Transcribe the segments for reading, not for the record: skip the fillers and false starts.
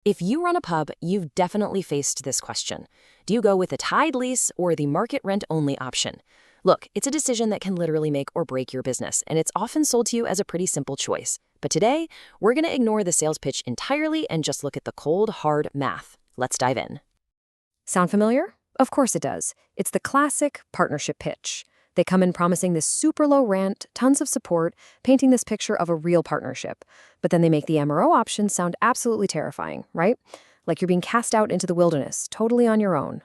If you run a pub, you've definitely faced this question. Do you go with a tied lease or the market rent only option? Look, it's a decision that can literally make or break your business, and it's often sold to you as a pretty simple choice. But today, we're going to ignore the sales pitch entirely and just look at the cold, hard math. Let's dive in. Sound familiar? Of course it does. It's the classic partnership pitch. They come in promising this super low rent, tons of support, painting this picture of a real partnership. But then they make the MRO option sound absolutely terrifying, right? Like you're being cast out into the wilderness, totally on your own.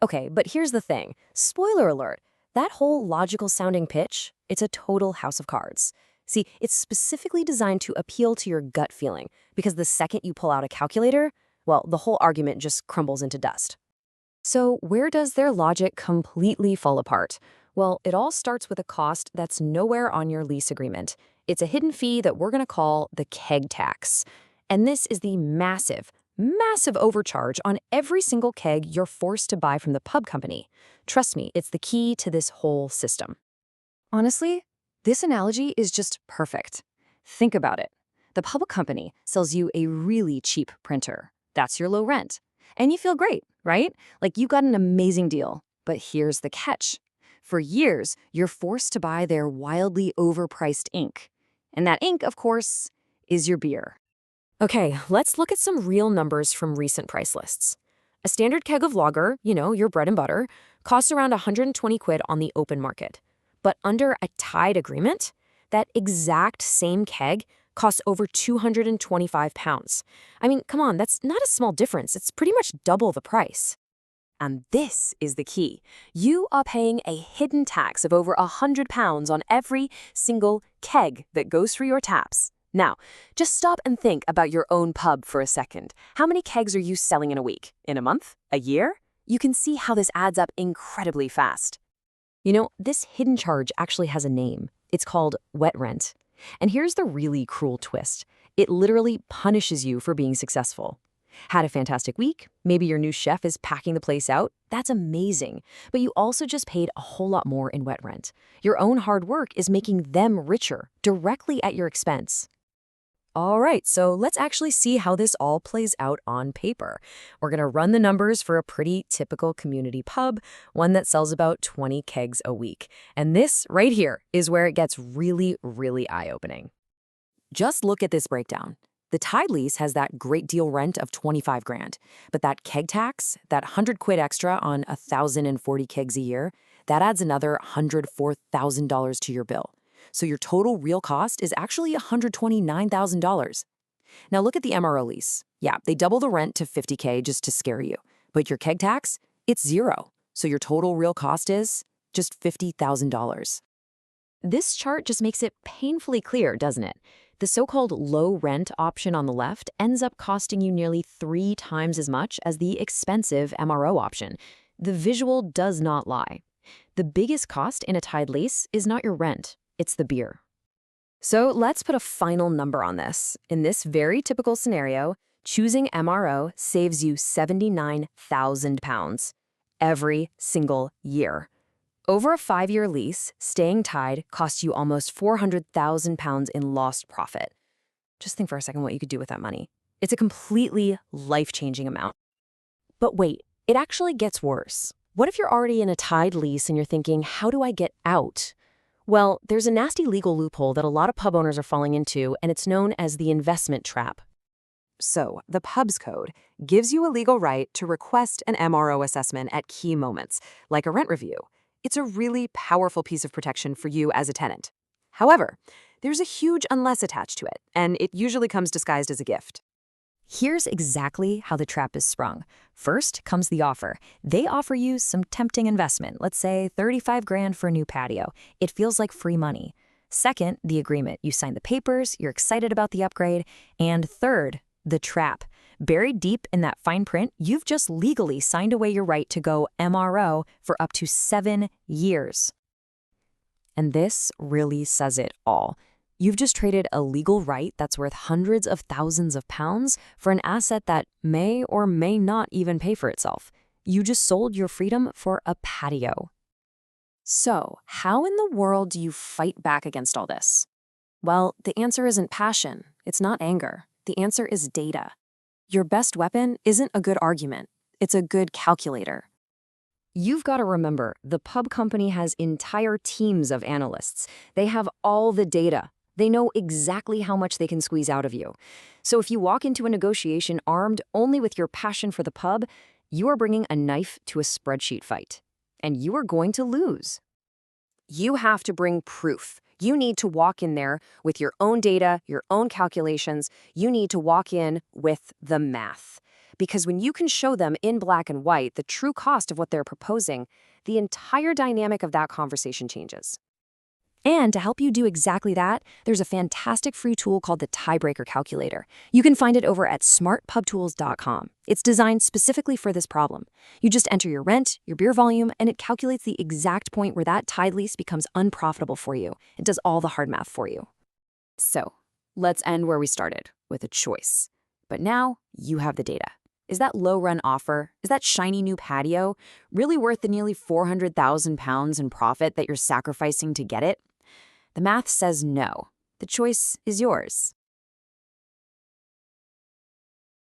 Okay, but here's the thing. Spoiler alert. That whole logical sounding pitch, it's a total house of cards. See, it's specifically designed to appeal to your gut feeling, because the second you pull out a calculator, well, the whole argument just crumbles into dust. So where does their logic completely fall apart? Well, it all starts with a cost that's nowhere on your lease agreement. It's a hidden fee that we're going to call the Keg Tax. And this is the massive, massive overcharge on every single keg you're forced to buy from the pub company. Trust me, it's the key to this whole system. Honestly, this analogy is just perfect. Think about it. The pub company sells you a really cheap printer. That's your low rent. And you feel great, right? Like you got an amazing deal. But here's the catch. For years, you're forced to buy their wildly overpriced ink. And that ink, of course, is your beer. Okay, let's look at some real numbers from recent price lists. A standard keg of lager, your bread and butter, costs around 120 quid on the open market. But under a tied agreement, that exact same keg costs over 225 pounds. I mean, come on, that's not a small difference. It's pretty much double the price. And this is the key. You are paying a hidden tax of over £100 on every single keg that goes through your taps. Now, just stop and think about your own pub for a second. How many kegs are you selling in a week? In a month? A year? You can see how this adds up incredibly fast. This hidden charge actually has a name. It's called wet rent. And here's the really cruel twist. It literally punishes you for being successful. Had a fantastic week, maybe your new chef is packing the place out, that's amazing. But you also just paid a whole lot more in wet rent. Your own hard work is making them richer, directly at your expense. All right, so let's actually see how this all plays out on paper. We're going to run the numbers for a pretty typical community pub, one that sells about 20 kegs a week. And this right here is where it gets really, really eye-opening. Just look at this breakdown. The tied lease has that great deal rent of 25 grand, but that keg tax, that 100 quid extra on 1,040 kegs a year, that adds another $104,000 to your bill. So your total real cost is actually $129,000. Now look at the MRO lease. Yeah, they double the rent to 50K just to scare you. But your keg tax, it's zero. So your total real cost is just $50,000. This chart just makes it painfully clear, doesn't it? The so-called low rent option on the left ends up costing you nearly 3 times as much as the expensive MRO option. The visual does not lie. The biggest cost in a tied lease is not your rent. It's the beer. So let's put a final number on this. In this very typical scenario, choosing MRO saves you £79,000 every single year. Over a 5-year lease, staying tied costs you almost £400,000 in lost profit. Just think for a second what you could do with that money. It's a completely life-changing amount. But wait, it actually gets worse. What if you're already in a tied lease and you're thinking, how do I get out? Well, there's a nasty legal loophole that a lot of pub owners are falling into, and it's known as the investment trap. So, the Pubs Code gives you a legal right to request an MRO assessment at key moments, like a rent review. It's a really powerful piece of protection for you as a tenant. However, there's a huge unless attached to it, and it usually comes disguised as a gift. Here's exactly how the trap is sprung. First comes the offer. They offer you some tempting investment, let's say 35 grand for a new patio. It feels like free money. Second, the agreement. You sign the papers, you're excited about the upgrade. And third, the trap. Buried deep in that fine print, you've just legally signed away your right to go MRO for up to 7 years. And this really says it all. You've just traded a legal right that's worth hundreds of thousands of pounds for an asset that may or may not even pay for itself. You just sold your freedom for a patio. So, how in the world do you fight back against all this? Well, the answer isn't passion. It's not anger. The answer is data. Your best weapon isn't a good argument, it's a good calculator. You've got to remember, the pub company has entire teams of analysts. They have all the data. They know exactly how much they can squeeze out of you. So if you walk into a negotiation armed only with your passion for the pub, you are bringing a knife to a spreadsheet fight. And you are going to lose. You have to bring proof. You need to walk in there with your own data, your own calculations. You need to walk in with the math. Because when you can show them in black and white the true cost of what they're proposing, the entire dynamic of that conversation changes. And to help you do exactly that, there's a fantastic free tool called the Tiebreaker Calculator. You can find it over at smartpubtools.com. It's designed specifically for this problem. You just enter your rent, your beer volume, and it calculates the exact point where that tied lease becomes unprofitable for you. It does all the hard math for you. So, let's end where we started, with a choice. But now, you have the data. Is that low-run offer, is that shiny new patio, really worth the nearly £400,000 in profit that you're sacrificing to get it? The math says no. The choice is yours.